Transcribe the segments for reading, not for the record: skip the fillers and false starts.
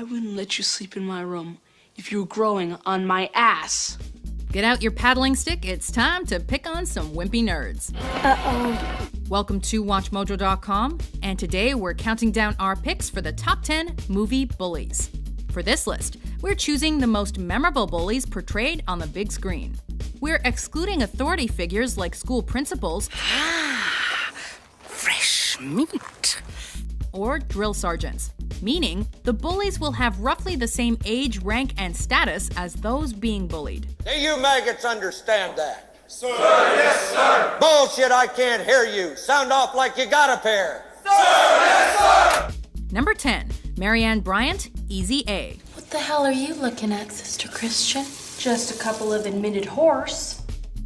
I wouldn't let you sleep in my room if you were growing on my ass. Get out your paddling stick, it's time to pick on some wimpy nerds. Uh-oh. Welcome to WatchMojo.com, and today we're counting down our picks for the top 10 movie bullies. For this list, we're choosing the most memorable bullies portrayed on the big screen. We're excluding authority figures like school principals Fresh meat. or drill sergeants, meaning the bullies will have roughly the same age, rank, and status as those being bullied. Do you maggots understand that? Sir, yes, sir. Bullshit, I can't hear you. Sound off like you got a pair. Sir, yes, sir. Number 10, Marianne Bryant, Easy A. What the hell are you looking at, Sister Christian? Just a couple of admitted whores.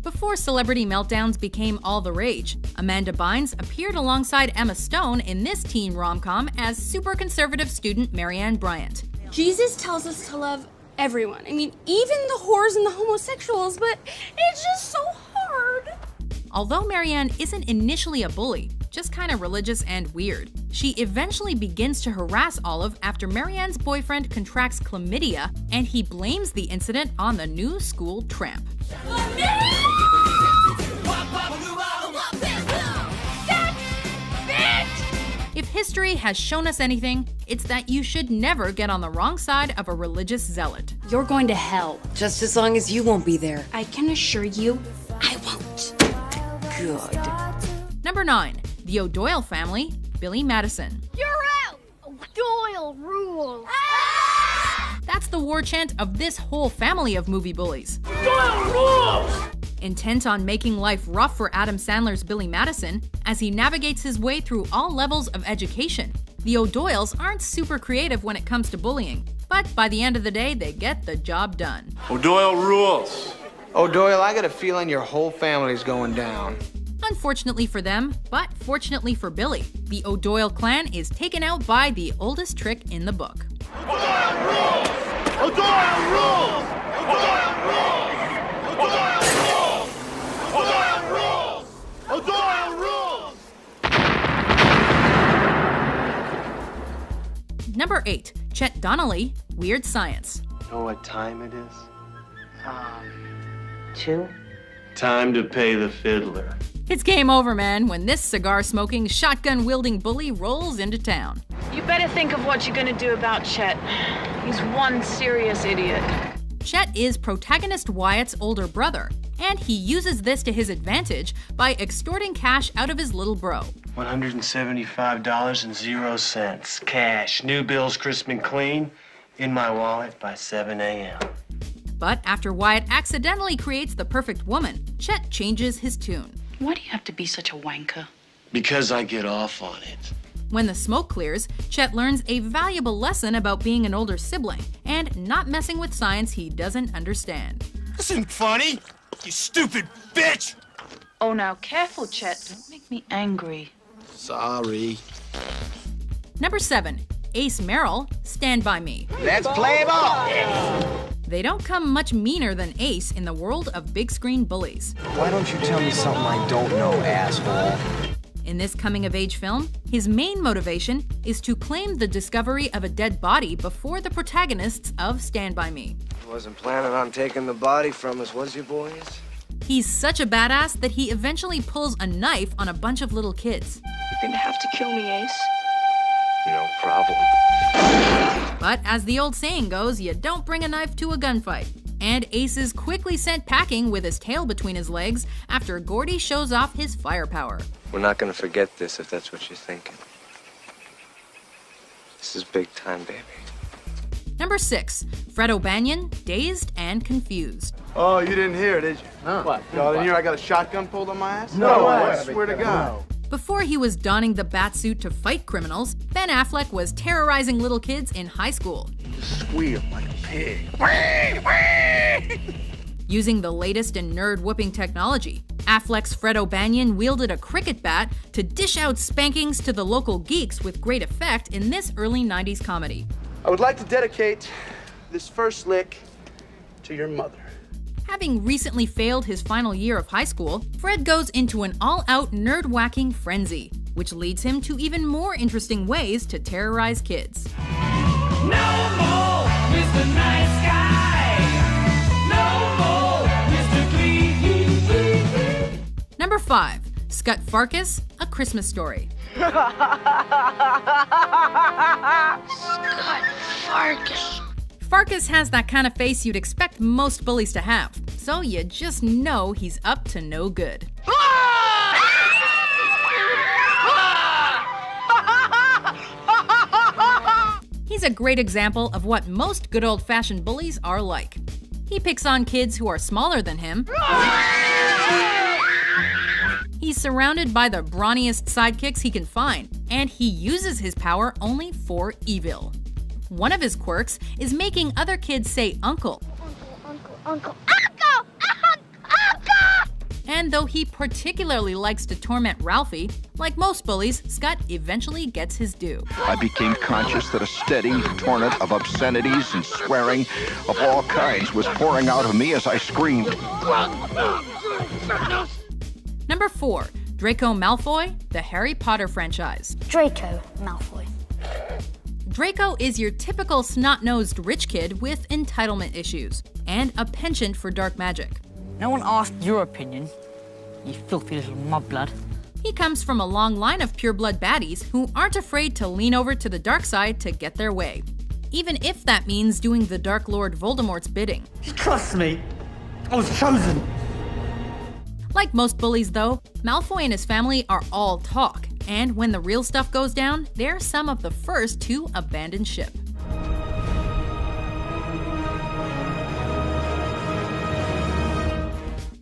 Before celebrity meltdowns became all the rage, Amanda Bynes appeared alongside Emma Stone in this teen rom-com as super conservative student Marianne Bryant. Jesus tells us to love everyone. I mean, even the whores and the homosexuals, but it's just so hard. Although Marianne isn't initially a bully, just kind of religious and weird, she eventually begins to harass Olive after Marianne's boyfriend contracts chlamydia, and he blames the incident on the new school tramp. If history has shown us anything, it's that you should never get on the wrong side of a religious zealot. You're going to hell. Just as long as you won't be there. I can assure you, I won't. Good. Number 9, the O'Doyle family, Billy Madison. You're out! Doyle rules! That's the war chant of this whole family of movie bullies. Doyle rules! Intent on making life rough for Adam Sandler's Billy Madison, as he navigates his way through all levels of education, the O'Doyles aren't super creative when it comes to bullying, but by the end of the day, they get the job done. O'Doyle rules. O'Doyle, I got a feeling your whole family's going down. Unfortunately for them, but fortunately for Billy, the O'Doyle clan is taken out by the oldest trick in the book. O'Doyle rules! O'Doyle rules! O'Doyle rules! O'Doyle rules! O'Doyle rules! O'Doyle rules! Number 8, Chet Donnelly, Weird Science. Know what time it is? 2? Time to pay the fiddler. It's game over, man, when this cigar-smoking, shotgun-wielding bully rolls into town. You better think of what you're gonna do about Chet. He's one serious idiot. Chet is protagonist Wyatt's older brother, and he uses this to his advantage by extorting cash out of his little bro. $175.00. Cash. New bills crisp and clean. In my wallet by 7 a.m. But after Wyatt accidentally creates the perfect woman, Chet changes his tune. Why do you have to be such a wanker? Because I get off on it. When the smoke clears, Chet learns a valuable lesson about being an older sibling and not messing with science he doesn't understand. This isn't funny, you stupid bitch! Oh, now careful, Chet. Don't make me angry. Sorry. Number 7, Ace Merrill, Stand By Me. Let's play ball! They don't come much meaner than Ace in the world of big screen bullies. Why don't you tell me something I don't know, asshole? In this coming-of-age film, his main motivation is to claim the discovery of a dead body before the protagonists of Stand By Me. Wasn't planning on taking the body from us, was you, boys? He's such a badass that he eventually pulls a knife on a bunch of little kids. You're gonna have to kill me, Ace. No problem. But as the old saying goes, you don't bring a knife to a gunfight. And Ace is quickly sent packing with his tail between his legs after Gordy shows off his firepower. We're not gonna forget this if that's what you're thinking. This is big time, baby. Number 6, Fred O'Banion, Dazed and Confused. Oh, you didn't hear, did you? No. What? Y'all didn't hear I got a shotgun pulled on my ass? No way. I swear to God. Before he was donning the batsuit to fight criminals, Ben Affleck was terrorizing little kids in high school. Squeal like a pig. Using the latest in nerd-whooping technology, Affleck's Fred O'Banion wielded a cricket bat to dish out spankings to the local geeks with great effect in this early 90s comedy. I would like to dedicate this first lick to your mother. Having recently failed his final year of high school, Fred goes into an all-out nerd-whacking frenzy, which leads him to even more interesting ways to terrorize kids. No more Mr. Nice Guy. No more Mr. Clean. Number 5. Scut Farkus, A Christmas Story. Scott Farkas. Farkus has that kind of face you'd expect most bullies to have, so you just know he's up to no good. He's a great example of what most good old-fashioned bullies are like. He picks on kids who are smaller than him. He's surrounded by the brawniest sidekicks he can find, and he uses his power only for evil. One of his quirks is making other kids say uncle. Uncle. And though he particularly likes to torment Ralphie, like most bullies, Scut eventually gets his due. I became conscious that a steady torrent of obscenities and swearing of all kinds was pouring out of me as I screamed. Number 4. Draco Malfoy, the Harry Potter franchise. Draco Malfoy. Draco is your typical snot-nosed rich kid with entitlement issues and a penchant for dark magic. No one asked your opinion, you filthy little mudblood. He comes from a long line of pureblood baddies who aren't afraid to lean over to the dark side to get their way, even if that means doing the Dark Lord Voldemort's bidding. Trust me, I was chosen. Like most bullies though, Malfoy and his family are all talk, and when the real stuff goes down, they're some of the first to abandon ship.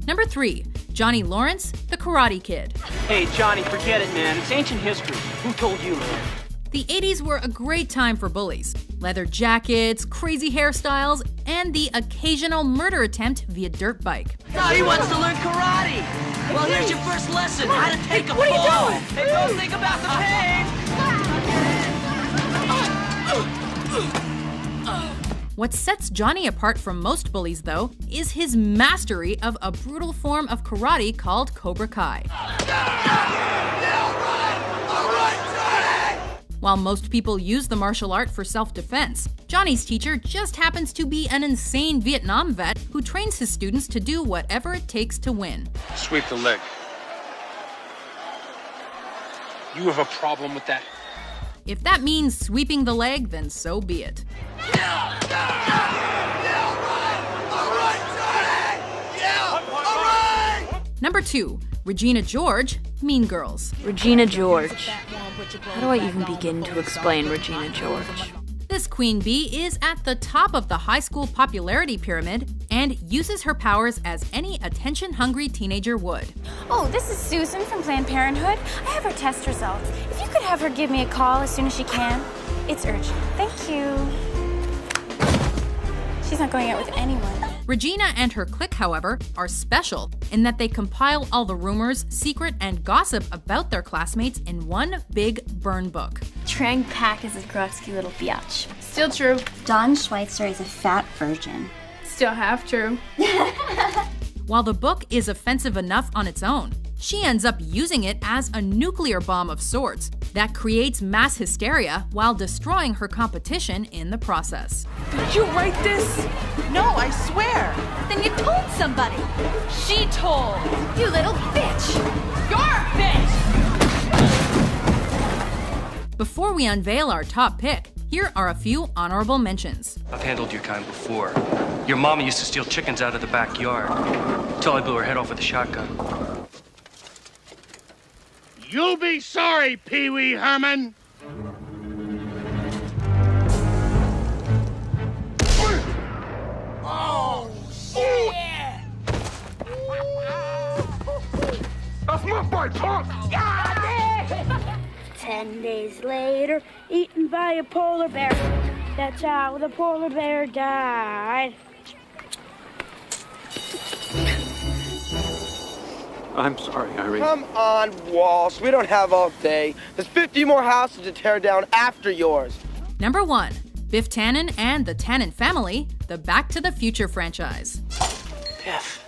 Number 3. Johnny Lawrence, the Karate Kid. Hey, Johnny, forget it, man. It's ancient history. Who told you, man? The 80s were a great time for bullies. Leather jackets, crazy hairstyles, and the occasional murder attempt via dirt bike. No, he wants to learn karate. Well, here's your first lesson, how to take a fall. What are you doing? Hey, don't think about the pain. What sets Johnny apart from most bullies, though, is his mastery of a brutal form of karate called Cobra Kai. While most people use the martial art for self-defense, Johnny's teacher just happens to be an insane Vietnam vet who trains his students to do whatever it takes to win. Sweep the leg. You have a problem with that? If that means sweeping the leg, then so be it. Number 2. Regina George, Mean Girls. Regina George. How do I even begin to explain Regina George? This queen bee is at the top of the high school popularity pyramid and uses her powers as any attention-hungry teenager would. Oh, this is Susan from Planned Parenthood. I have her test results. If you could have her give me a call as soon as she can. It's urgent. Thank you. She's not going out with anyone. Regina and her clique, however, are special in that they compile all the rumors, secret, and gossip about their classmates in one big burn book. Trang Pak is a grotesque little biatch. Still true. Don Schweitzer is a fat virgin. Still half true. While the book is offensive enough on its own, she ends up using it as a nuclear bomb of sorts that creates mass hysteria while destroying her competition in the process. Did you write this? No, I swear. Then you told somebody. She told. You little bitch. You're a bitch! Before we unveil our top pick, here are a few honorable mentions. I've handled your kind before. Your mama used to steal chickens out of the backyard until I blew her head off with a shotgun. You'll be sorry, Pee Wee Herman. Oh, shit! That's my bike, punk! 10 days later, eaten by a polar bear. That's how the polar bear died. I'm sorry, Irene. Come on, Walsh. We don't have all day. There's 50 more houses to tear down after yours. Number 1. Biff Tannen and the Tannen Family, the Back to the Future franchise. Biff.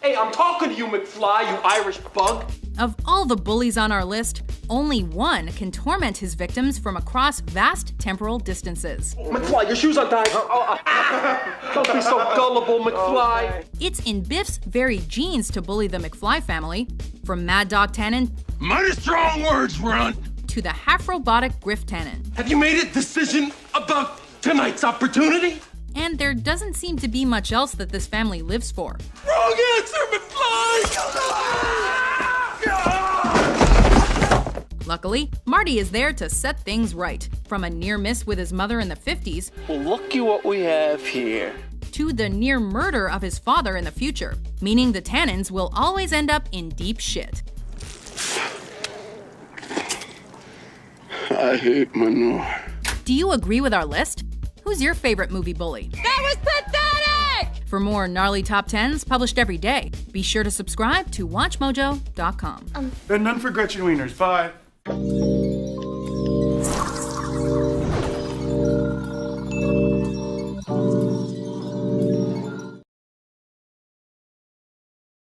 Hey, I'm talking to you, McFly, you Irish bug. Of all the bullies on our list, only one can torment his victims from across vast temporal distances. McFly, your shoes untied. Don't be so gullible, McFly. Okay. It's in Biff's very genes to bully the McFly family, from Mad Dog Tannen. Mighty strong words, Ron. To the half-robotic Griff Tannen. Have you made a decision about tonight's opportunity? And there doesn't seem to be much else that this family lives for. Wrong answer, McFly! Luckily, Marty is there to set things right. From a near miss with his mother in the 50s, well, looky what we have here, to the near murder of his father in the future, meaning the Tannens will always end up in deep shit. I hate manure. Do you agree with our list? Who's your favorite movie bully? That was pathetic! For more gnarly top 10s published every day, be sure to subscribe to WatchMojo.com. And none for Gretchen Wieners. Bye.